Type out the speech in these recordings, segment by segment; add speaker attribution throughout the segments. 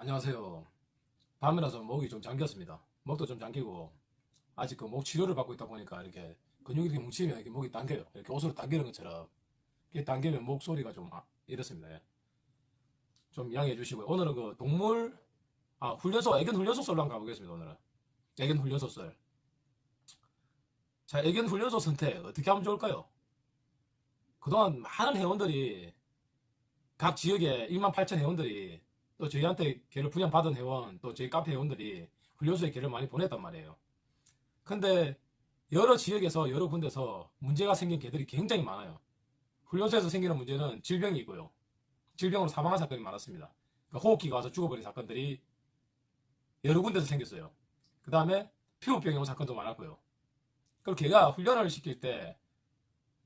Speaker 1: 안녕하세요. 밤이라서 목이 좀 잠겼습니다. 목도 좀 잠기고, 아직 그 목 치료를 받고 있다 보니까 이렇게 근육이 이렇게 뭉치면 이렇게 목이 당겨요. 이렇게 옷으로 당기는 것처럼. 이렇게 당기면 목소리가 좀 이렇습니다. 예. 좀 양해해 주시고요. 오늘은 그 동물, 애견 훈련소 썰로 한번 가보겠습니다. 오늘은. 애견 훈련소 썰. 자, 애견 훈련소 선택 어떻게 하면 좋을까요? 그동안 많은 회원들이, 각 지역의 1만 8천 회원들이, 또 저희한테 개를 분양받은 회원, 또 저희 카페 회원들이 훈련소에 개를 많이 보냈단 말이에요. 근데 여러 지역에서 여러 군데서 문제가 생긴 개들이 굉장히 많아요. 훈련소에서 생기는 문제는 질병이고요. 질병으로 사망한 사건이 많았습니다. 그러니까 호흡기가 와서 죽어버린 사건들이 여러 군데서 생겼어요. 그 다음에 피부병이 온 사건도 많았고요. 그리고 걔가 훈련을 시킬 때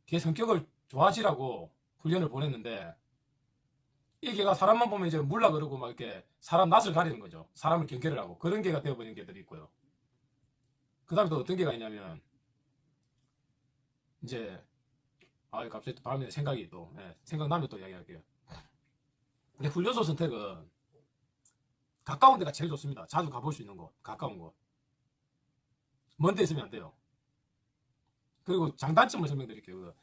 Speaker 1: 걔 성격을 좋아지라고 훈련을 보냈는데 이 개가 사람만 보면 이제 물라 그러고 막 이렇게 사람 낯을 가리는 거죠. 사람을 경계를 하고 그런 개가 되어버린 개들이 있고요. 그 다음에 또 어떤 개가 있냐면 이제 갑자기 또 밤에 생각이 또, 생각나면 또 이야기할게요. 근데 훈련소 선택은 가까운 데가 제일 좋습니다. 자주 가볼 수 있는 곳, 가까운 곳. 먼 데 있으면 안 돼요. 그리고 장단점을 설명드릴게요. 그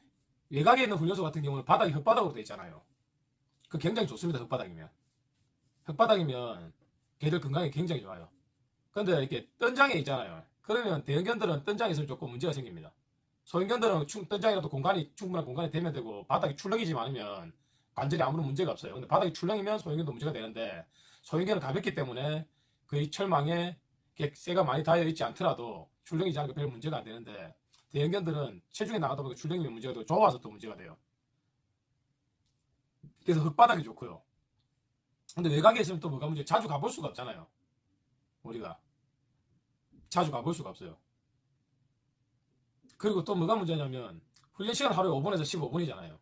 Speaker 1: 외곽에 있는 훈련소 같은 경우는 바닥이 흙바닥으로 되어 있잖아요. 그 굉장히 좋습니다. 흙바닥이면. 흙바닥이면 개들 건강에 굉장히 좋아요. 근데 이렇게 뜬장에 있잖아요. 그러면 대형견들은 뜬장에 있으면 조금 문제가 생깁니다. 소형견들은 뜬장이라도 충분한 공간이 되면 되고 바닥이 출렁이지 않으면 관절에 아무런 문제가 없어요. 근데 바닥이 출렁이면 소형견도 문제가 되는데 소형견은 가볍기 때문에 거의 철망에 쇠가 많이 닿여 있지 않더라도 출렁이지 않으니까 별 문제가 안 되는데 대형견들은 체중이 나가다 보니까 출렁이면 문제가 되고 좁아서 또 문제가 돼요. 그래서 흙바닥이 좋고요. 근데 외곽에 있으면 또 뭐가 문제? 자주 가볼 수가 없잖아요. 우리가 자주 가볼 수가 없어요. 그리고 또 뭐가 문제냐면 훈련 시간 하루에 5분에서 15분이잖아요.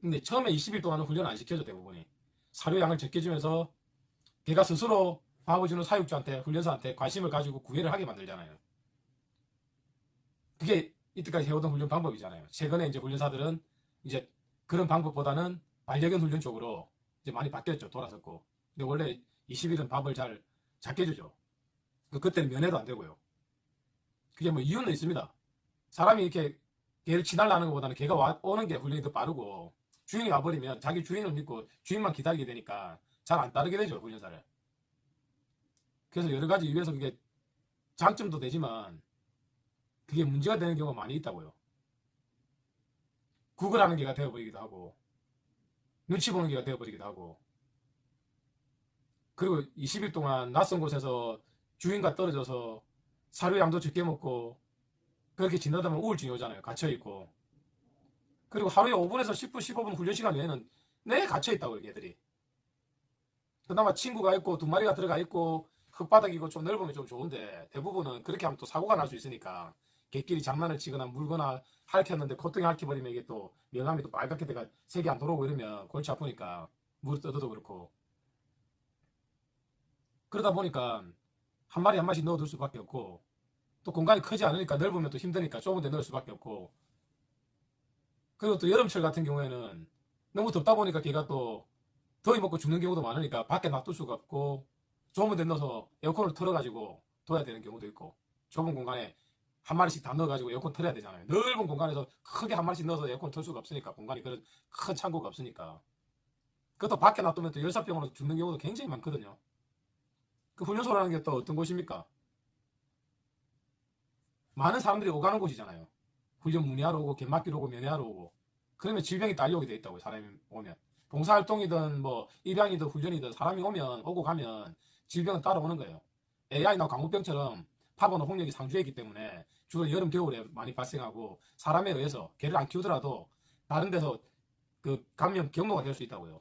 Speaker 1: 근데 처음에 20일 동안은 훈련 안 시켜줘 대부분이. 사료양을 적게 주면서 걔가 스스로 밥을 주는 사육주한테 훈련사한테 관심을 가지고 구애를 하게 만들잖아요. 그게 이때까지 해오던 훈련 방법이잖아요. 최근에 이제 훈련사들은 이제 그런 방법보다는 반려견 훈련 쪽으로 이제 많이 바뀌었죠. 돌아섰고. 근데 원래 20일은 밥을 잘 작게 주죠. 그때는 면회도 안 되고요. 그게 뭐 이유는 있습니다. 사람이 이렇게 걔를 치달라는 것보다는 걔가 오는 게 훈련이 더 빠르고 주인이 와버리면 자기 주인을 믿고 주인만 기다리게 되니까 잘 안 따르게 되죠. 훈련사를. 그래서 여러 가지 이유에서 그게 장점도 되지만 그게 문제가 되는 경우가 많이 있다고요. 구걸하는 개가 되어버리기도 하고 눈치 보는 개가 되어버리기도 하고 그리고 20일 동안 낯선 곳에서 주인과 떨어져서 사료양도 적게 먹고 그렇게 지내다 보면 우울증이 오잖아요. 갇혀있고. 그리고 하루에 5분에서 10분, 15분 훈련 시간 외에는 내 갇혀있다고, 얘들이. 그나마 친구가 있고, 두 마리가 들어가 있고, 흙바닥이고 좀 넓으면 좀 좋은데, 대부분은 그렇게 하면 또 사고가 날 수 있으니까, 개끼리 장난을 치거나 물거나 핥혔는데, 콧등에 핥혀버리면 이게 또, 명암이 또 빨갛게 돼가 색이 안 돌아오고 이러면 골치 아프니까, 물 떠도 그렇고. 그러다 보니까, 한 마리 한 마리씩 넣어둘 수밖에 없고, 또 공간이 크지 않으니까 넓으면 또 힘드니까 좁은 데 넣을 수밖에 없고, 그리고 또 여름철 같은 경우에는 너무 덥다 보니까 걔가 또 더위 먹고 죽는 경우도 많으니까 밖에 놔둘 수가 없고 좁은 데 넣어서 에어컨을 틀어가지고 둬야 되는 경우도 있고 좁은 공간에 한 마리씩 다 넣어가지고 에어컨 틀어야 되잖아요. 넓은 공간에서 크게 한 마리씩 넣어서 에어컨 틀 수가 없으니까 공간이 그런 큰 창고가 없으니까 그것도 밖에 놔두면 또 열사병으로 죽는 경우도 굉장히 많거든요. 그 훈련소라는 게 또 어떤 곳입니까? 많은 사람들이 오가는 곳이잖아요. 훈련 문의하러 오고 갯맡기로 오고 면회하러 오고 그러면 질병이 딸려오게 돼 있다고요. 사람이 오면 봉사활동이든 뭐 입양이든 훈련이든 사람이 오면 오고 가면 질병은 따라오는 거예요. AI나 광우병처럼 파고는 홍역이 상주해 있기 때문에 주로 여름 겨울에 많이 발생하고 사람에 의해서 개를 안 키우더라도 다른 데서 그 감염 경로가 될 수 있다고요.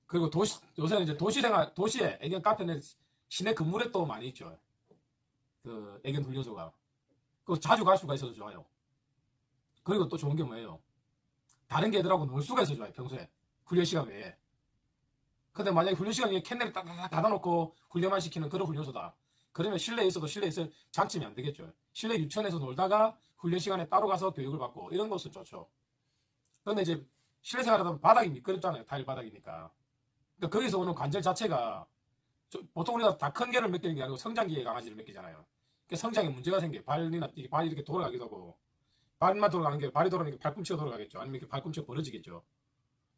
Speaker 1: 그리고 요새는 이제 도시에 애견 카페는 시내 건물에 또 많이 있죠. 그 애견 훈련소가. 그 자주 갈 수가 있어서 좋아요. 그리고 또 좋은 게 뭐예요? 다른 개들하고 놀 수가 있어서 좋아요. 평소에. 훈련 시간 외에. 근데 만약에 훈련 시간 외에 캔넬을 딱 닫아놓고 훈련만 시키는 그런 훈련소다. 그러면 실내에 있어도 실내에 있을 장점이 안 되겠죠. 실내 유치원에서 놀다가 훈련 시간에 따로 가서 교육을 받고 이런 것은 좋죠. 그런데 이제 실내 생활하다 보면 바닥이 미끄럽잖아요. 타일 바닥이니까. 그러니까 거기서 오는 관절 자체가 보통 우리가 다 큰 개를 맡기는 게 아니고 성장기의 강아지를 맡기잖아요. 그러니까 성장에 문제가 생겨요. 발이나 발이 이렇게 돌아가기도 하고 발만 돌아가는 게 발이 돌아가는 게 팔꿈치가 돌아가겠죠. 아니면 이렇게 팔꿈치가 벌어지겠죠.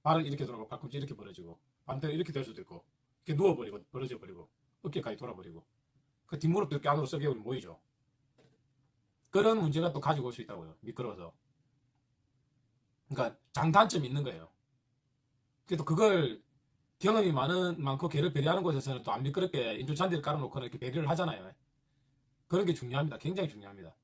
Speaker 1: 발은 이렇게 돌아가고 팔꿈치 이렇게 벌어지고 반대로 이렇게 될 수도 있고 이렇게 누워버리고 벌어져 버리고 어깨까지 돌아버리고 그 뒷무릎도 이렇게 안으로 썩여 모이죠. 그런 문제가 또 가지고 올 수 있다고요. 미끄러워서. 그러니까 장단점이 있는 거예요. 그래도 그걸 경험이 많고 개를 배려하는 곳에서는 또 안 미끄럽게 인조잔디를 깔아놓거나 이렇게 배려를 하잖아요. 그런 게 중요합니다. 굉장히 중요합니다.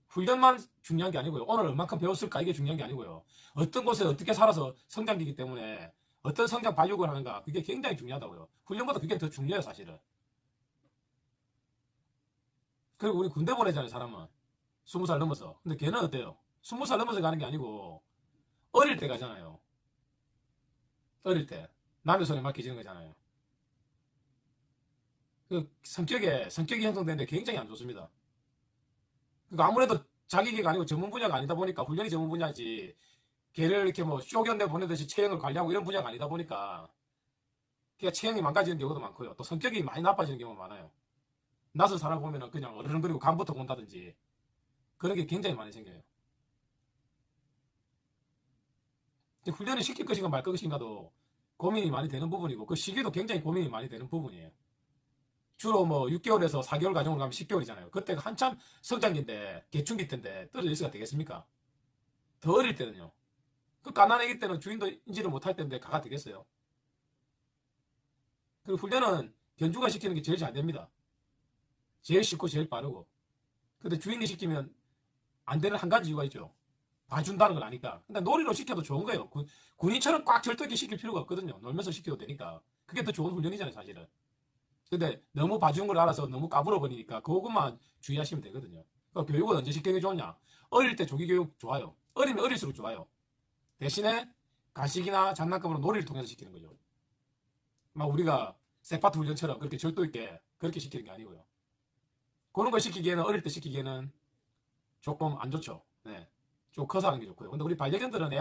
Speaker 1: 훈련만 중요한 게 아니고요. 오늘 얼만큼 배웠을까 이게 중요한 게 아니고요. 어떤 곳에 어떻게 살아서 성장기이기 때문에 어떤 성장 발육을 하는가 그게 굉장히 중요하다고요. 훈련보다 그게 더 중요해요 사실은. 그리고 우리 군대 보내잖아요 사람은. 20살 넘어서. 근데 걔는 어때요? 20살 넘어서 가는 게 아니고 어릴 때 가잖아요. 어릴 때 남의 손에 맡기지는 거잖아요. 그 성격이 형성되는데 굉장히 안 좋습니다. 그러니까 아무래도 자기계가 아니고 전문 분야가 아니다 보니까 훈련이 전문 분야지 걔를 이렇게 뭐 쇼견대 보내듯이 체형을 관리하고 이런 분야가 아니다 보니까 걔가 체형이 망가지는 경우도 많고요. 또 성격이 많이 나빠지는 경우가 많아요. 낯을 살아보면 그냥 어르렁거리고 간부터 본다든지 그런 게 굉장히 많이 생겨요. 훈련을 시킬 것인가 말 것인가도 고민이 많이 되는 부분이고 그 시기도 굉장히 고민이 많이 되는 부분이에요. 주로 뭐 6개월에서 4개월 과정을 가면 10개월이잖아요. 그때가 한참 성장기인데 개충기 때인데 떨어질 수가 되겠습니까? 더 어릴 때는요. 그 갓난아기 때는 주인도 인지를 못할 때인데 가가 되겠어요. 그리고 훈련은 견주가 시키는 게 제일 잘 됩니다. 제일 쉽고 제일 빠르고. 근데 주인이 시키면 안 되는 한 가지 이유가 있죠. 봐준다는 걸 아니까. 근데 놀이로 시켜도 좋은 거예요. 군인처럼 꽉 절도있게 시킬 필요가 없거든요. 놀면서 시켜도 되니까. 그게 더 좋은 훈련이잖아요, 사실은. 근데 너무 봐준 걸 알아서 너무 까불어 버리니까 그것만 주의하시면 되거든요. 그러니까 교육은 언제 시키는 게 좋냐? 어릴 때 조기 교육 좋아요. 어리면 어릴수록 좋아요. 대신에 가식이나 장난감으로 놀이를 통해서 시키는 거죠. 막 우리가 세파트 훈련처럼 그렇게 절도 있게 그렇게 시키는 게 아니고요. 그런 걸 시키기에는 어릴 때 시키기에는 조금 안 좋죠. 네. 좀 커서 하는 게 좋고요. 근데 우리 반려견들은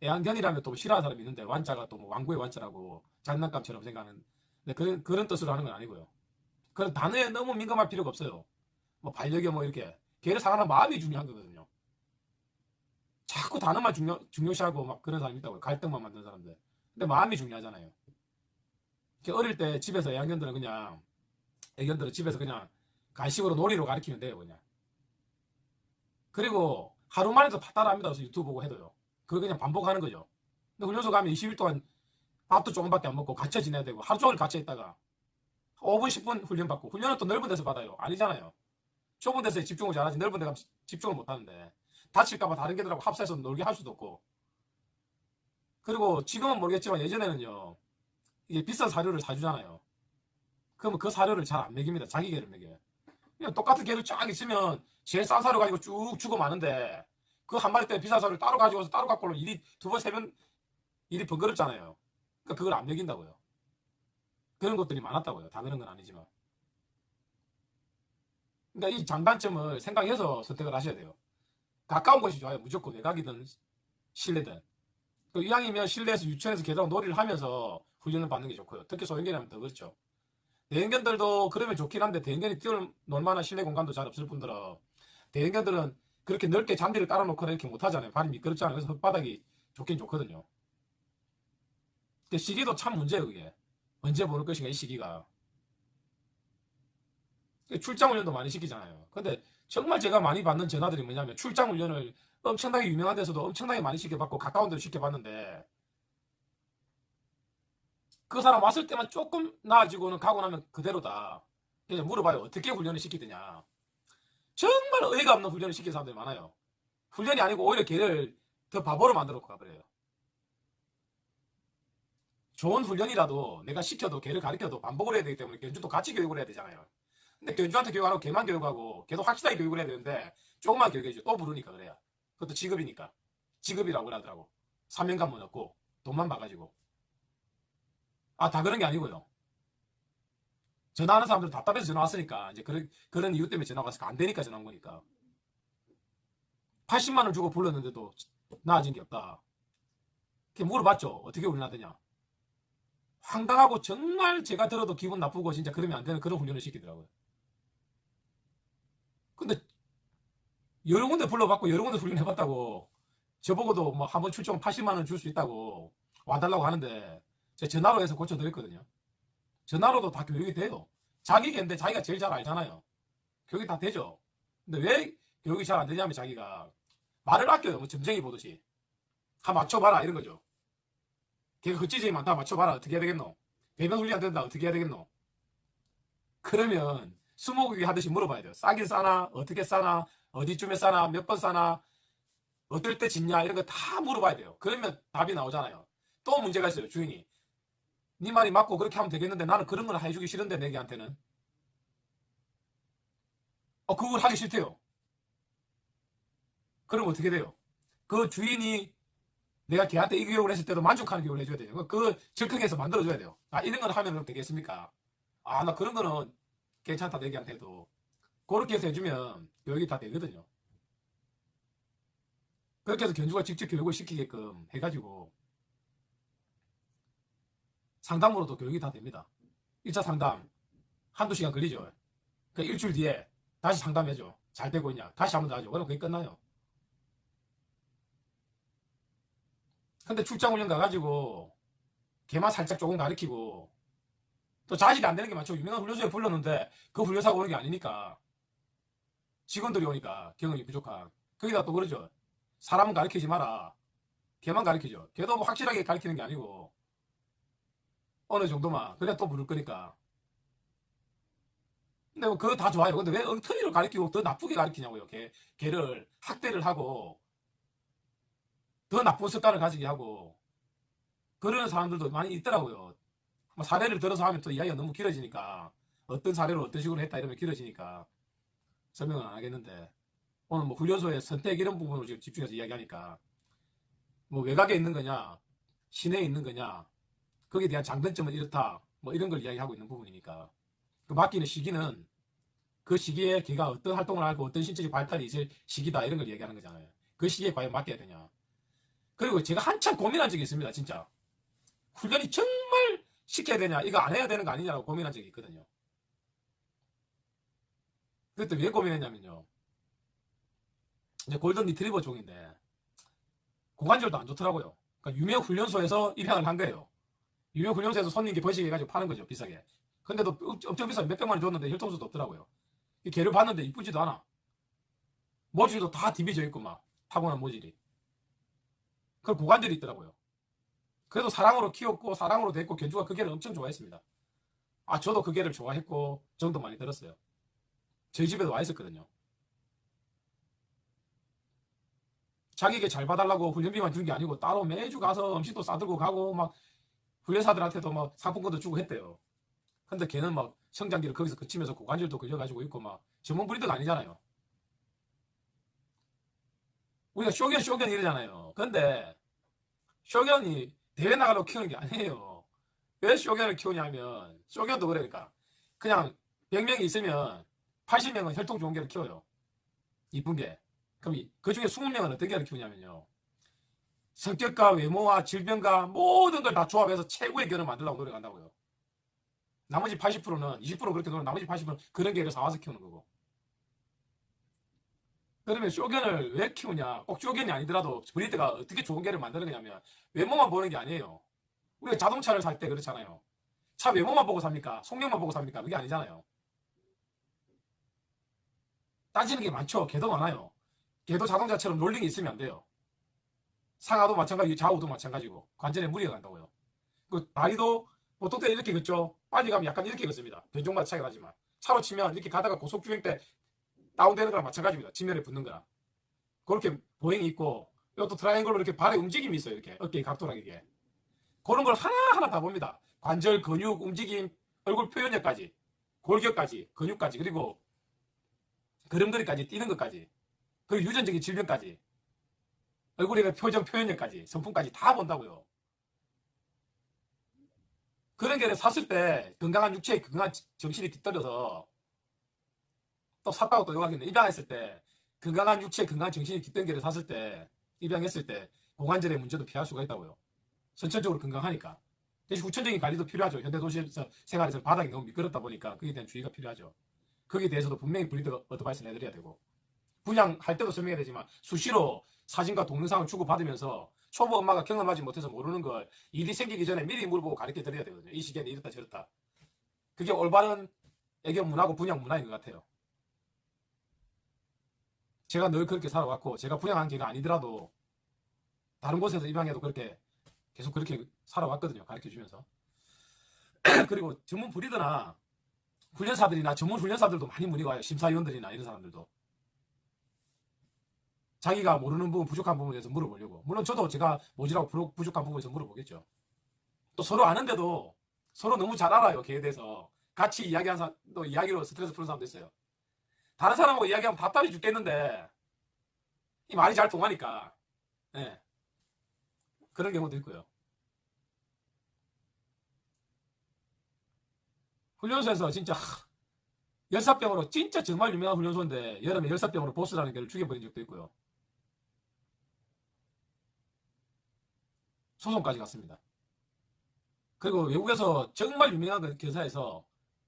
Speaker 1: 애완견이라면 또 싫어하는 사람이 있는데 완자가 또 뭐 왕구의 완자라고 장난감처럼 생각하는 그런 뜻으로 하는 건 아니고요. 그런 단어에 너무 민감할 필요가 없어요. 뭐 반려견 뭐 이렇게 걔를 사랑하는 마음이 중요한 거거든요. 자꾸 단어만 중요시하고 막 그런 사람이 있다고요. 갈등만 만드는 사람들. 근데 마음이 중요하잖아요. 어릴 때 집에서 애견들은 집에서 그냥 간식으로 놀이로 가르치면 돼요, 그냥. 그리고 하루 만에도 따라합니다. 그래서 유튜브 보고 해도요. 그거 그냥 반복하는 거죠. 근데 훈련소 가면 20일 동안 밥도 조금밖에 안 먹고 갇혀 지내야 되고 하루 종일 갇혀 있다가 5분, 10분 훈련 받고 훈련은 또 넓은 데서 받아요. 아니잖아요. 좁은 데서 집중을 잘하지 넓은 데 가면 집중을 못 하는데 다칠까봐 다른 개들하고 합사해서 놀게 할 수도 없고 그리고 지금은 모르겠지만 예전에는요 이게 비싼 사료를 사주잖아요. 그러면 그 사료를 잘 안 먹입니다. 자기 개를 먹여요. 그냥 똑같은 개를 쫙 있으면 제일 싼 사료 가지고 쭉 주고 마는데 그 한 마리 때 비싼 사료를 따로 가지고서 따로 갖고 오면 일이 두 번, 세 번 일이 번거롭잖아요. 그러니까 그걸 안 먹인다고요. 그런 것들이 많았다고요. 다 그런 건 아니지만. 그러니까 이 장단점을 생각해서 선택을 하셔야 돼요. 가까운 곳이 좋아요. 무조건 외곽이든 실내든. 또 이왕이면 실내에서 유치원에서 개랑 놀이를 하면서 훈련을 받는 게 좋고요. 특히 소형견이라면 더 그렇죠. 대형견들도 그러면 좋긴 한데 대형견이 뛰어놀 만한 실내 공간도 잘 없을 뿐더러 대형견들은 그렇게 넓게 장비를 깔아놓거나 이렇게 못하잖아요. 발이 미끄럽잖아요. 그래서 흙바닥이 좋긴 좋거든요. 근데 시기도 참 문제예요. 그게. 언제 보낼 것인가 이 시기가. 출장 훈련도 많이 시키잖아요. 근데 정말 제가 많이 받는 전화들이 뭐냐면 출장 훈련을 엄청나게 유명한 데서도 엄청나게 많이 시켜봤고 가까운 데로 시켜봤는데 그 사람 왔을 때만 조금 나아지고는 가고 나면 그대로다. 그냥 물어봐요. 어떻게 훈련을 시키느냐. 정말 어이가 없는 훈련을 시키는 사람들이 많아요. 훈련이 아니고 오히려 걔를 더 바보로 만들어 가버려요. 좋은 훈련이라도 내가 시켜도 걔를 가르쳐도 반복을 해야 되기 때문에 견주도 같이 교육을 해야 되잖아요. 근데 견주한테 교육 안 하고 걔만 교육하고 걔도 확실하게 교육을 해야 되는데 조금만 교육해줘. 또 부르니까 그래요. 그것도 직업이니까. 직업이라고 그러더라고. 사명감은 없고 돈만 봐가지고. 아, 다 그런 게 아니고요. 전화하는 사람들 답답해서 전화 왔으니까 이제 그런 이유 때문에 전화 왔으니까 안 되니까 전화 온 거니까. 80만 원 주고 불렀는데도 나아진 게 없다. 물어봤죠. 어떻게 훈련하더냐. 황당하고 정말 제가 들어도 기분 나쁘고 진짜 그러면 안 되는 그런 훈련을 시키더라고요. 근데 여러 군데 불러봤고 여러 군데 훈련해봤다고 저보고도 뭐 한 번 출장 80만 원 줄 수 있다고 와달라고 하는데 제가 전화로 해서 고쳐드렸거든요. 전화로도 다 교육이 돼요. 자기 개인데 자기가 제일 잘 알잖아요. 교육이 다 되죠. 근데 왜 교육이 잘 안 되냐면 자기가 말을 아껴요. 뭐 점쟁이 보듯이. 한 맞춰봐라 이런 거죠. 걔가 헛지쟁이 많다 맞춰봐라 어떻게 해야 되겠노? 배변 훈련 안 된다 어떻게 해야 되겠노? 그러면 스무고개 하듯이 물어봐야 돼요. 싸긴 싸나 어떻게 싸나 어디쯤에 싸나 몇 번 싸나 어떨 때 짓냐 이런 거 다 물어봐야 돼요. 그러면 답이 나오잖아요. 또 문제가 있어요. 주인이 네 말이 맞고 그렇게 하면 되겠는데 나는 그런 걸 해주기 싫은데 내게한테는 그걸 하기 싫대요. 그럼 어떻게 돼요? 그 주인이 내가 걔한테 이 교육을 했을 때도 만족하는 교육을 해줘야 돼요. 그 즉흥해서 만들어줘야 돼요. 아, 이런 걸 하면 되겠습니까? 아, 나 그런 거는 괜찮다, 내기한테도. 그렇게 해서 해주면 교육이 다 되거든요. 그렇게 해서 견주가 직접 교육을 시키게끔 해가지고 상담으로도 교육이 다 됩니다. 1차 상담 한두 시간 걸리죠. 그 일주일 뒤에 다시 상담해줘. 잘 되고 있냐? 다시 한 번 더 하죠. 그럼 그게 끝나요. 근데 출장 훈련 가가지고 걔만 살짝 조금 가르치고 또 자질이 안 되는 게 많죠. 유명한 훈련소에 불렀는데 그 훈련사가 오는 게 아니니까 직원들이 오니까 경험이 부족한. 거기다 또 그러죠. 사람은 가르치지 마라. 걔만 가르치죠. 걔도 뭐 확실하게 가르치는 게 아니고 어느 정도만 그래 또 부를 거니까. 근데 뭐 그거 다 좋아요. 근데 왜 엉터리로 가르치고 더 나쁘게 가르치냐고요. 걔를 학대를 하고 더 나쁜 습관을 가지게 하고 그러는 사람들도 많이 있더라고요. 뭐 사례를 들어서 하면 또 이야기가 너무 길어지니까 어떤 사례로 어떤 식으로 했다 이러면 길어지니까 설명은 안 하겠는데 오늘 뭐 훈련소의 선택 이런 부분을 지금 집중해서 이야기하니까 뭐 외곽에 있는 거냐 시내에 있는 거냐 거기에 대한 장단점은 이렇다 뭐 이런 걸 이야기하고 있는 부분이니까 그 맡기는 시기는 그 시기에 걔가 어떤 활동을 하고 어떤 신체적 발달이 있을 시기다 이런 걸 이야기하는 거잖아요. 그 시기에 과연 맡겨야 되냐. 그리고 제가 한참 고민한 적이 있습니다. 진짜 훈련이 정말 시켜야 되냐 이거 안 해야 되는 거 아니냐라고 고민한 적이 있거든요. 그때 왜 고민했냐면요. 이제 골든 리트리버 종인데 고관절도 안 좋더라고요. 그러니까 유명 훈련소에서 입양을 한 거예요. 유명 훈련소에서 손님께 번식해가지고 파는 거죠 비싸게. 근데도 엄청 비싸 몇백만 원 줬는데 혈통수도 없더라고요. 이 개를 봤는데 이쁘지도 않아. 모질도 다 디비져 있고 막 타고난 모질이. 그 고관절이 있더라고요. 그래도 사랑으로 키웠고 사랑으로 됐고 견주가 그 개를 엄청 좋아했습니다. 아 저도 그 개를 좋아했고 정도 많이 들었어요. 저희 집에도 와 있었거든요. 자기에게 잘 봐달라고 훈련비만 준 게 아니고 따로 매주 가서 음식도 싸들고 가고 막 훈련사들한테도 막 상품권도 주고 했대요. 근데 걔는 막 성장기를 거기서 그치면서 고관절도 걸려가지고 있고 막 전문 브리드가 아니잖아요. 우리가 쇼견 이러잖아요. 근데 쇼견이 대회 나가려고 키우는 게 아니에요. 왜 쇼견을 키우냐면 쇼견도 그러니까 그냥 100명이 있으면 80명은 혈통 좋은 개를 키워요. 이쁜 게. 그럼 그 중에 20명은 어떤 개를 키우냐면요. 성격과 외모와 질병과 모든 걸 다 조합해서 최고의 견을 만들려고 노력한다고요. 나머지 80%는 20% 그렇게 노력 나머지 80%는 그런 개를 사와서 키우는 거고. 그러면 쇼견을 왜 키우냐? 꼭 쇼견이 아니더라도 브리드가 어떻게 좋은 개를 만드는 거냐면 외모만 보는 게 아니에요. 우리가 자동차를 살 때 그렇잖아요. 차 외모만 보고 삽니까? 속력만 보고 삽니까? 그게 아니잖아요. 따지는 게 많죠. 개도 많아요. 개도 자동차처럼 롤링이 있으면 안 돼요. 상하도 마찬가지고 좌우도 마찬가지고 관절에 무리가 간다고요. 그 다리도 보통 때 이렇게 긋죠. 빨리 가면 약간 이렇게 긋습니다. 변종마다 차이가 나지만 차로 치면 이렇게 가다가 고속주행 때 다운되는 거랑 마찬가지입니다. 지면에 붙는 거랑 그렇게 보행이 있고 이것도 트라이앵글로 이렇게 발의 움직임이 있어요. 이렇게 어깨의 각도라게 그런 걸 하나하나 다 봅니다. 관절, 근육, 움직임, 얼굴 표현력까지 골격까지, 근육까지 그리고 걸음걸이까지 뛰는 것까지 그리고 유전적인 질병까지 얼굴의 표정 표현력까지 성품까지 다 본다고요. 그런 게 샀을 때 건강한 육체에 건강한 정신이 뒤떨어서 또 샀다고 또 욕하겠네. 입양했을 때 건강한 육체에 건강한 정신이 뒤떨게를 샀을 때 입양했을 때 고관절의 문제도 피할 수가 있다고요. 선천적으로 건강하니까. 대신 후천적인 관리도 필요하죠. 현대도시 생활에서 바닥이 너무 미끄럽다 보니까 그에 대한 주의가 필요하죠. 거기에 대해서도 분명히 브리드 어드바이스를 해드려야 되고, 분양할 때도 설명해야 되지만 수시로 사진과 동영상을 주고받으면서 초보 엄마가 경험하지 못해서 모르는 걸 일이 생기기 전에 미리 물어보고 가르쳐 드려야 되거든요. 이 시기에는 이렇다 저렇다. 그게 올바른 애견 문화고 분양 문화인 것 같아요. 제가 늘 그렇게 살아왔고, 제가 분양한 개가 아니더라도 다른 곳에서 입양해도 그렇게 계속 그렇게 살아왔거든요. 가르쳐 주면서. 그리고 전문 브리더나 훈련사들이나 전문 훈련사들도 많이 문의가 와요. 심사위원들이나 이런 사람들도. 자기가 모르는 부분, 부족한 부분에 대해서 물어보려고. 물론 저도 제가 모자라고 부족한 부분에서 물어보겠죠. 또 서로 아는데도 서로 너무 잘 알아요. 개에 대해서. 같이 이야기한 사람, 또 이야기로 스트레스 푸는 사람도 있어요. 다른 사람하고 이야기하면 답답해 죽겠는데 이 말이 잘 통하니까. 예. 그런 경우도 있고요. 훈련소에서 진짜 열사병으로 진짜 정말 유명한 훈련소인데 여름에 열사병으로 보스라는 개를 죽여버린 적도 있고요. 소송까지 갔습니다. 그리고 외국에서 정말 유명한 그 견사에서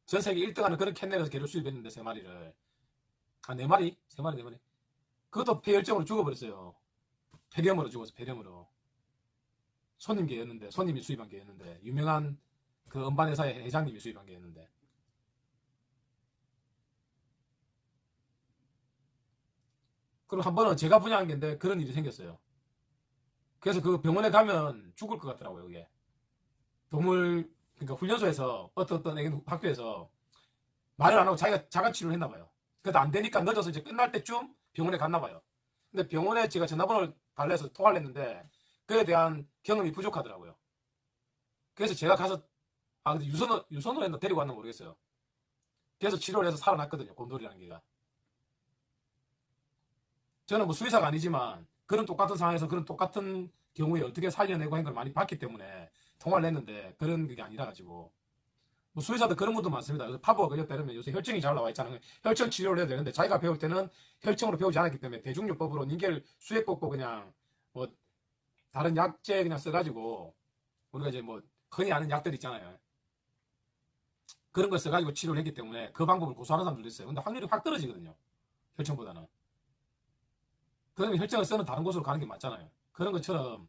Speaker 1: 전 세계 1등하는 그런 캔넬에서 개를 수입했는데 3마리를. 아, 4마리? 3마리, 4마리. 그것도 폐혈증으로 죽어버렸어요. 폐렴으로 죽었어, 폐렴으로. 손님 개였는데, 손님이 수입한 개였는데, 유명한 그 음반회사의 회장님이 수입한 개였는데. 그리고 한 번은 제가 분양한 개인데 그런 일이 생겼어요. 그래서 그 병원에 가면 죽을 것 같더라고요, 그게. 그러니까 훈련소에서 어떤 애견 학교에서 말을 안 하고 자기가 자가 치료를 했나 봐요. 그래도 안 되니까 늦어서 이제 끝날 때쯤 병원에 갔나 봐요. 근데 병원에 제가 전화번호를 달래서 통화를 했는데 그에 대한 경험이 부족하더라고요. 그래서 제가 가서 근데 유선으로 했나 데리고 왔나 모르겠어요. 그래서 치료를 해서 살아났거든요. 곰돌이라는 개가. 저는 뭐 수의사가 아니지만 그런 똑같은 상황에서 그런 똑같은 경우에 어떻게 살려내고 하는 걸 많이 봤기 때문에 통화를 했는데 그런 게 아니라 가지고 뭐 수의사도 그런 분도 많습니다. 그래서 파브가 걸렸다 이러면 요새 혈증이 잘 나와 있잖아요. 혈증 치료를 해야 되는데 자기가 배울 때는 혈증으로 배우지 않았기 때문에 대중요법으로 닌겔 수액 꽂고 그냥 뭐 다른 약재 그냥 써가지고 우리가 이제 뭐 흔히 아는 약들 있잖아요. 그런 걸 써가지고 치료를 했기 때문에 그 방법을 고수하는 사람들도 있어요. 근데 확률이 확 떨어지거든요. 혈증보다는. 그러면 혈증을 쓰는 다른 곳으로 가는 게 맞잖아요. 그런 것처럼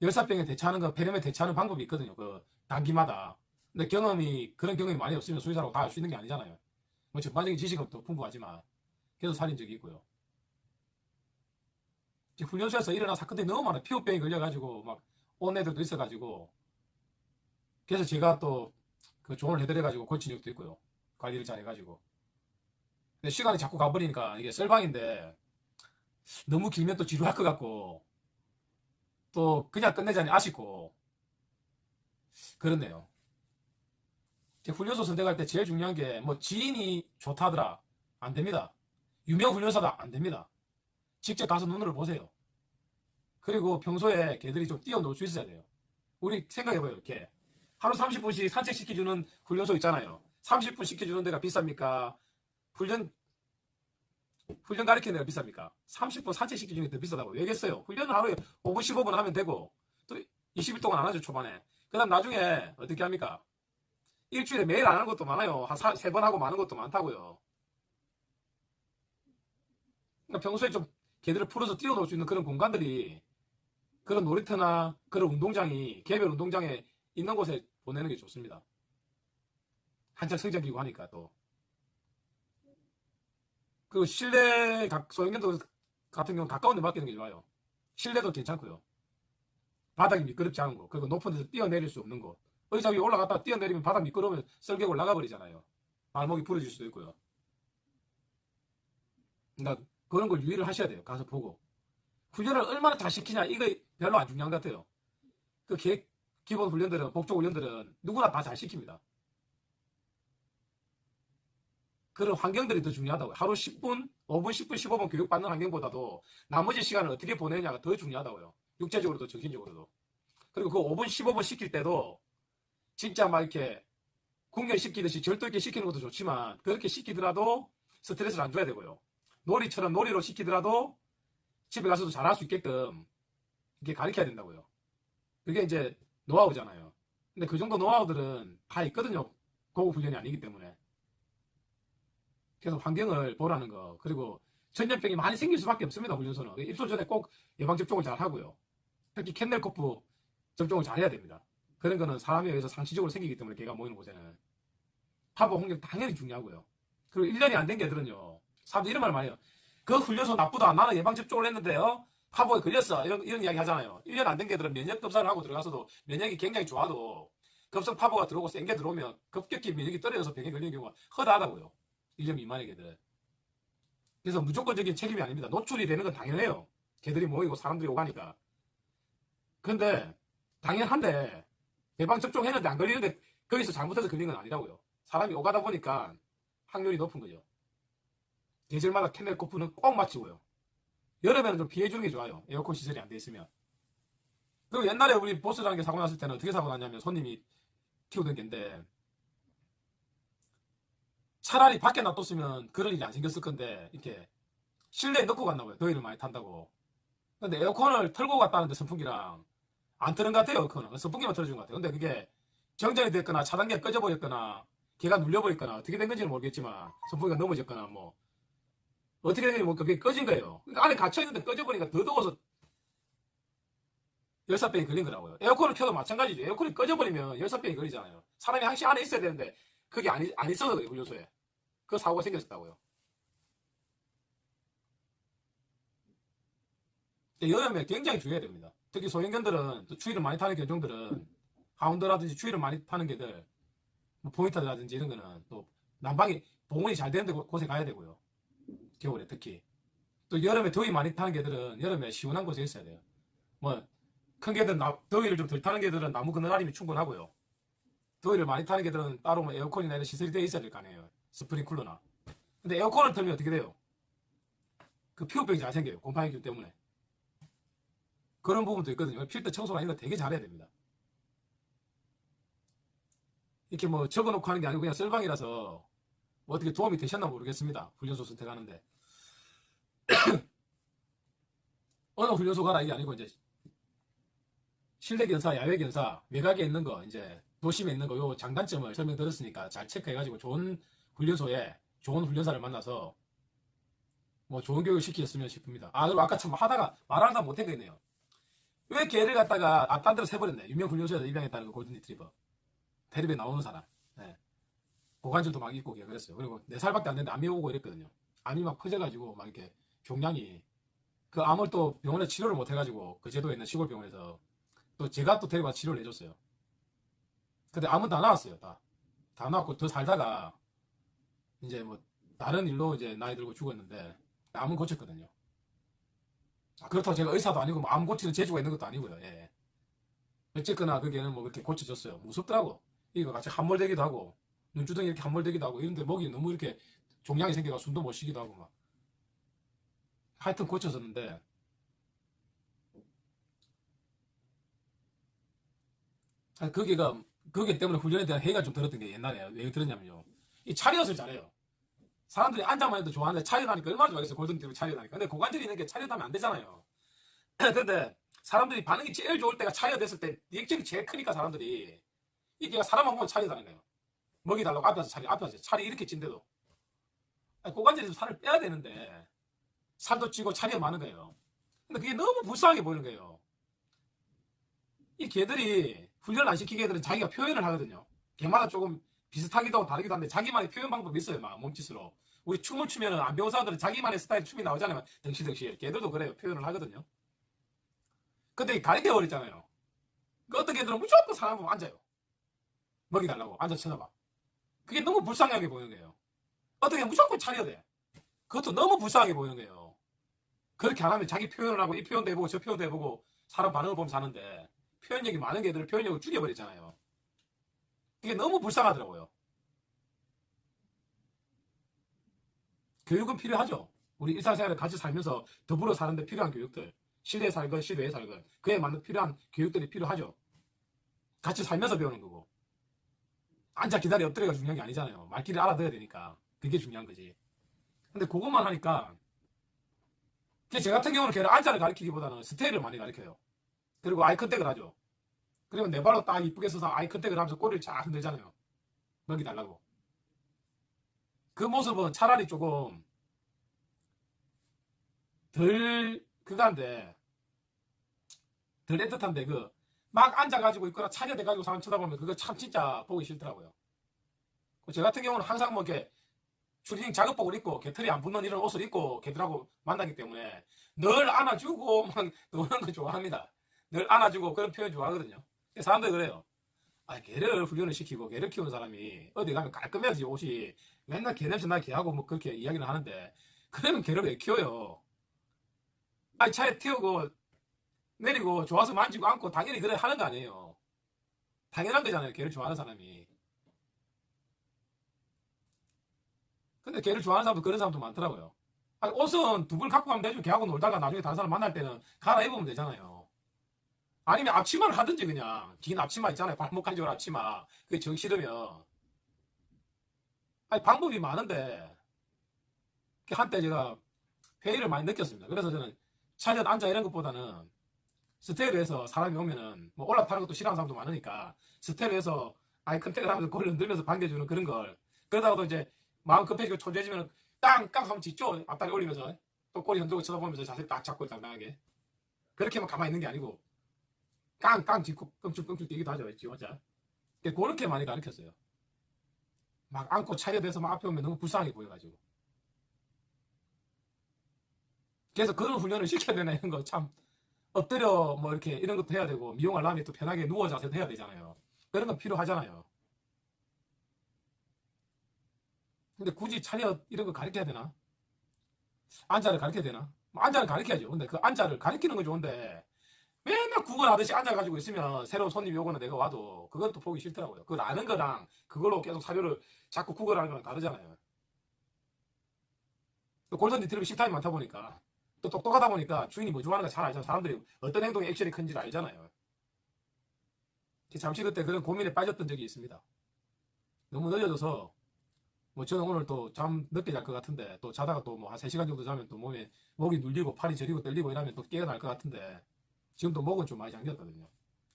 Speaker 1: 열사병에 대처하는 거, 폐렴에 대처하는 방법이 있거든요. 그 단기마다. 근데 그런 경험이 많이 없으면 수의사라고 다 알 수 있는 게 아니잖아요. 뭐 전반적인 지식은 또 풍부하지만 계속 살린 적이 있고요. 훈련소에서 일어난 사건들이 너무 많아요. 피부병이 걸려가지고 막 온 애들도 있어가지고 그래서 제가 또 그 조언을 해드려가지고 고친 적도 있고요. 관리를 잘 해가지고. 근데 시간이 자꾸 가버리니까 이게 썰방인데 너무 길면 또 지루할 것 같고 또 그냥 끝내자니 아쉽고 그렇네요. 훈련소 선택할 때 제일 중요한 게 뭐 지인이 좋다더라 안 됩니다. 유명 훈련사다 안 됩니다. 직접 가서 눈으로 보세요. 그리고 평소에 개들이 좀 뛰어놀 수 있어야 돼요. 우리 생각해봐요. 이렇게 하루 30분씩 산책시켜주는 훈련소 있잖아요. 30분 시켜주는 데가 비쌉니까? 훈련 가르치는 데가 비쌉니까? 30분 산책시켜주는 게 더 비싸다고. 왜겠어요? 훈련을 하루에 5분 15분 하면 되고 또 20일 동안 안 하죠. 초반에. 그 다음 나중에 어떻게 합니까? 일주일에 매일 안 하는 것도 많아요. 한 3번 하고 많은 것도 많다고요. 그러니까 평소에 좀 개들을 풀어서 뛰어놀 수 있는 그런 공간들이 그런 놀이터나 그런 운동장이 개별 운동장에 있는 곳에 보내는 게 좋습니다. 한창 성장기고 하니까 또. 그리고 실내 소형견도 같은 경우는 가까운 데 맡기는 게 좋아요. 실내도 괜찮고요. 바닥이 미끄럽지 않은 곳. 그리고 높은 데서 뛰어내릴 수 없는 곳. 의자 위에 올라갔다 뛰어내리면 바닥 미끄러우면 썰개골 나가버리잖아요. 발목이 부러질 수도 있고요. 그러니까 그런 걸 유의를 하셔야 돼요. 가서 보고. 훈련을 얼마나 잘 시키냐 이거 별로 안 중요한 것 같아요. 그 기본 훈련들은 복종 훈련들은 누구나 다 잘 시킵니다. 그런 환경들이 더 중요하다고요. 하루 10분, 5분, 10분, 15분 교육받는 환경보다도 나머지 시간을 어떻게 보내냐가 더 중요하다고요. 육체적으로도 정신적으로도. 그리고 그 5분, 15분 시킬 때도 진짜 막 이렇게 궁결시키듯이 절도 있게 시키는 것도 좋지만 그렇게 시키더라도 스트레스를 안 줘야 되고요. 놀이처럼 놀이로 시키더라도 집에 가서도 잘할 수 있게끔 이렇게 가르쳐야 된다고요. 그게 이제 노하우잖아요. 근데 그 정도 노하우들은 다 있거든요. 고급 훈련이 아니기 때문에. 그래서 환경을 보라는 거. 그리고 전염병이 많이 생길 수밖에 없습니다. 훈련소는. 입소 전에 꼭 예방접종을 잘 하고요. 특히 캔넬코프 접종을 잘 해야 됩니다. 그런 거는 사람에 의해서 상시적으로 생기기 때문에 개가 모이는 곳에는. 파보 홍역 당연히 중요하고요. 그리고 1년이 안 된 개들은요. 사람들이 이런 말 많이 해요. 그 훈련소 나쁘다. 나는 예방접종을 했는데요. 파보에 걸렸어. 이런 이야기 하잖아요. 1년 안 된 개들은 면역 검사를 하고 들어가서도 면역이 굉장히 좋아도 급성 파보가 들어오고 센 게 들어오면 급격히 면역이 떨어져서 병에 걸리는 경우가 허다하다고요. 1년 미만의 개들. 그래서 무조건적인 책임이 아닙니다. 노출이 되는 건 당연해요. 개들이 모이고 사람들이 오가니까. 근데 당연한데 예방접종 했는데 안 걸리는데 거기서 잘못해서 걸린 건 아니라고요. 사람이 오가다 보니까 확률이 높은 거죠. 계절마다 캔넬코프는 꼭 맞추고요. 여름에는 좀 피해주는 게 좋아요. 에어컨 시설이 안 돼 있으면. 그리고 옛날에 우리 보스라는 게 사고 났을 때는 어떻게 사고 났냐면 손님이 키우던 개인데 차라리 밖에 놔뒀으면 그런 일이 안 생겼을 건데 이렇게 실내에 넣고 갔나 봐요. 더위를 많이 탄다고. 근데 에어컨을 틀고 갔다는데 선풍기랑 안 트는 것 같아요. 에어컨은. 선풍기만 틀어준 것 같아요. 근데 그게 정전이 됐거나 차단기가 꺼져버렸거나 걔가 눌려버렸거나 어떻게 된 건지는 모르겠지만 선풍기가 넘어졌거나 뭐 어떻게 된 건지 뭐 그게 꺼진 거예요. 그러니까 안에 갇혀있는데 꺼져버리니까 더 더워서 열사병이 걸린 거라고요. 에어컨을 켜도 마찬가지죠. 에어컨이 꺼져버리면 열사병이 걸리잖아요. 사람이 항시 안에 있어야 되는데 그게 안 있어서 그래요. 훈련소에. 그 사고가 생겼다고요. 여름에 굉장히 주의해야 됩니다. 특히 소형견들은 또 추위를 많이 타는 견종들은 하운드라든지 추위를 많이 타는 개들 뭐 포인터라든지 이런 거는 또 난방이 보온이 잘 되는 곳에 가야 되고요. 겨울에 특히. 또 여름에 더위 많이 타는 개들은 여름에 시원한 곳에 있어야 돼요. 뭐 큰 개들은 더위를 좀 덜 타는 개들은 나무 그늘아림이 충분하고요. 더위를 많이 타는 개들은 따로 뭐 에어컨이나 이런 시설이 되어 있어야 될 거 아니에요. 스프링쿨러나. 근데 에어컨을 틀면 어떻게 돼요? 그 피부병이 잘 생겨요. 곰팡이균 때문에. 그런 부분도 있거든요. 필터 청소나 이런 거 되게 잘해야 됩니다. 이렇게 뭐 적어놓고 하는 게 아니고 그냥 썰방이라서 뭐 어떻게 도움이 되셨나 모르겠습니다. 훈련소 선택하는데. 어느 훈련소 가라 이게 아니고 이제 실내 견사, 야외 견사, 외곽에 있는 거 이제 도심에 있는 거 요 장단점을 설명드렸으니까 잘 체크해가지고 좋은 훈련소에 좋은 훈련사를 만나서 뭐 좋은 교육을 시키셨으면 싶습니다. 아, 그리고 아까 참 하다가 말하다 못했겠네요. 왜 걔를 갖다가 딴 데로 세버렸네. 유명 훈련소에서 입양했다는 거 골든 리트리버. 대립에 나오는 사람. 네. 고관절도 막 있고 그랬어요. 그리고 4살밖에 안 됐는데 암이 오고 이랬거든요. 암이 막 퍼져가지고 막 이렇게 종양이 그 암을 또 병원에 치료를 못 해가지고 그 제도에 있는 시골 병원에서 또 제가 또 데려가 치료를 해줬어요. 근데 암은 다 나왔어요. 다 나왔고 더 살다가 이제 뭐 다른 일로 이제 나이 들고 죽었는데 암은 고쳤거든요. 그렇다고 제가 의사도 아니고 뭐암 고치는 재주가 있는 것도 아니고요. 예. 어쨌거나 그게는 뭐 그렇게 고쳐졌어요. 무섭더라고. 이거 같이 함몰되기도 하고 눈주덩이 이렇게 함몰되기도 하고 이런데 목이 너무 이렇게 종양이 생겨가 숨도 못 쉬기도 하고 막 하여튼 고쳐졌는데 그게 때문에 훈련에 대한 회의가 좀 들었던 게 옛날에 왜 들었냐면요. 이 차렷을 잘해요. 사람들이 앉아만 해도 좋아하는데 차렷하니까 얼마나 좋아하겠어요. 골든티브 차렷하니까. 근데 고관절이 있는 게 차렷하면 안 되잖아요. 근데 사람들이 반응이 제일 좋을 때가 차렷했을 때 리액션이 제일 크니까 사람들이 이게 사람만 보면 차렷하는 거예요. 먹이 달라고 앞에서 차리 이렇게 찐데도 고관절에서 살을 빼야 되는데 살도 찌고 차리가 많은 거예요. 근데 그게 너무 불쌍하게 보이는 거예요. 이 개들이 훈련을 안 시킨 개들은 자기가 표현을 하거든요. 개마다 조금 비슷하기도 하고 다르기도 한데 자기만의 표현 방법이 있어요. 막 몸짓으로. 우리 춤을 추면은 안 배운 사람들은 자기만의 스타일 춤이 나오잖아요. 덩실덩실. 개들도 그래요. 표현을 하거든요. 근데 가리켜 버렸잖아요. 그 어떤 개들은 무조건 사람 보면 앉아요. 먹이 달라고 앉아서 쳐다봐. 그게 너무 불쌍하게 보이는 거예요. 어떻게 무조건 차려야 돼. 그것도 너무 불쌍하게 보이는 거예요. 그렇게 안 하면 자기 표현을 하고 이 표현도 해보고 저 표현도 해보고 사람 반응을 보면 사는데 표현력이 많은 개들을 표현력을 죽여버렸잖아요. 그게 너무 불쌍하더라고요. 교육은 필요하죠. 우리 일상생활을 같이 살면서 더불어 사는데 필요한 교육들. 실내에 살건 실외에 살건 그에 맞는 필요한 교육들이 필요하죠. 같이 살면서 배우는 거고. 앉아 기다려 엎드려가 중요한 게 아니잖아요. 말귀를 알아들어야 되니까. 그게 중요한 거지. 근데 그것만 하니까 제 같은 경우는 걔를 앉아를 가르치기보다는 스테이를 많이 가르쳐요. 그리고 아이 컨택을 하죠. 그러면 내 발로 딱 이쁘게 서서 아이 컨택을 하면서 꼬리를 쫙 흔들잖아요. 먹이 달라고. 그 모습은 차라리 조금 덜 그간데 덜 애틋한데 막 앉아가지고 있거나 차려대가지고 사람 쳐다보면 그거 참 진짜 보기 싫더라고요. 저 같은 경우는 항상 뭐 이렇게 추리닝 작업복을 입고 개털이 안 붙는 이런 옷을 입고 개들하고 만나기 때문에 늘 안아주고 막 노는 거 좋아합니다. 늘 안아주고 그런 표현 좋아하거든요. 사람들이 그래요. 아, 개를 훈련을 시키고 개를 키우는 사람이 어디 가면 깔끔해야지 옷이 맨날 개 냄새 나게 하고 뭐 그렇게 이야기는 하는데 그러면 개를 왜 키워요? 아니 차에 태우고 내리고 좋아서 만지고 안고 당연히 그래 하는 거 아니에요. 당연한 거잖아요. 개를 좋아하는 사람이. 근데 개를 좋아하는 사람도 그런 사람도 많더라고요. 아니, 옷은 두 벌 갖고 가면 되죠. 걔하고 놀다가 나중에 다른 사람 만날 때는 갈아입으면 되잖아요. 아니면 앞치마를 하든지 그냥 긴 앞치마 있잖아요. 발목 간직을 앞치마. 그게 정 싫으면 아니 방법이 많은데 한때 제가 회의를 많이 느꼈습니다. 그래서 저는 차에 앉아 이런 것보다는 스테이로에서 사람이 오면은 뭐 올라타는 것도 싫어하는 사람도 많으니까 스테이로에서 아이 컨택을 하면서 고리를 흔들면서 반겨주는 그런 걸 그러다가도 이제 마음 급해지고 초조해지면 땅깡 하면 짖죠. 앞다리 올리면서 또 꼬리 흔들고 쳐다보면서 자세 딱 잡고 당당하게 그렇게만 가만히 있는 게 아니고 깡깡 짖고 껑충껑충 뛰기도 하죠. 지 혼자. 그렇게 많이 가르쳤어요. 막 안고 차려대서 막 앞에 오면 너무 불쌍하게 보여가지고 그래서 그런 훈련을 시켜야 되나 이런 거 참 엎드려 뭐 이렇게 이런 것도 해야 되고 미용하려면 또 편하게 누워 자세도 해야 되잖아요. 그런 건 필요하잖아요. 근데 굳이 차려 이런 거 가르쳐야 되나? 앉아를 가르쳐야 되나? 뭐 앉아를 가르쳐야죠. 근데 그 앉아를 가르치는 건 좋은데 맨날 구걸하듯이 앉아가지고 있으면 새로운 손님이 오거나 내가 와도 그건 또 보기 싫더라고요. 그걸 아는 거랑 그걸로 계속 사료를 자꾸 구걸하는 거랑 다르잖아요. 또 골든 리트리버 식탐이 많다 보니까 또 똑똑하다 보니까 주인이 뭐 좋아하는 거 잘 알잖아요. 사람들이 어떤 행동이 액션이 큰지를 알잖아요. 잠시 그때 그런 고민에 빠졌던 적이 있습니다. 너무 늦어져서 뭐 저는 오늘 또 잠 늦게 잘 것 같은데 또 자다가 또 뭐 한 3시간 정도 자면 또 몸에 목이 눌리고 팔이 저리고 떨리고 이러면 또 깨어날 것 같은데 지금 또 목은 좀 많이 잠겼거든요.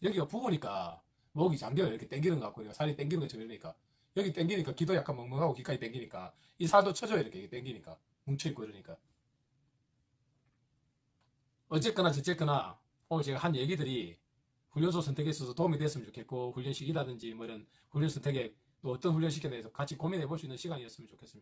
Speaker 1: 여기가 부으니까 목이 잠겨요. 이렇게 당기는 것 같고 살이 당기는 것처럼 이러니까 여기 당기니까 귀도 약간 멍멍하고 귀까지 당기니까 이 살도 쳐져요. 이렇게 당기니까 뭉쳐있고 이러니까 어쨌거나 저쨌거나 오늘 제가 한 얘기들이 훈련소 선택에 있어서 도움이 됐으면 좋겠고 훈련식이라든지 뭐 이런 훈련 선택에 또 어떤 훈련식에 대해서 같이 고민해 볼 수 있는 시간이었으면 좋겠습니다.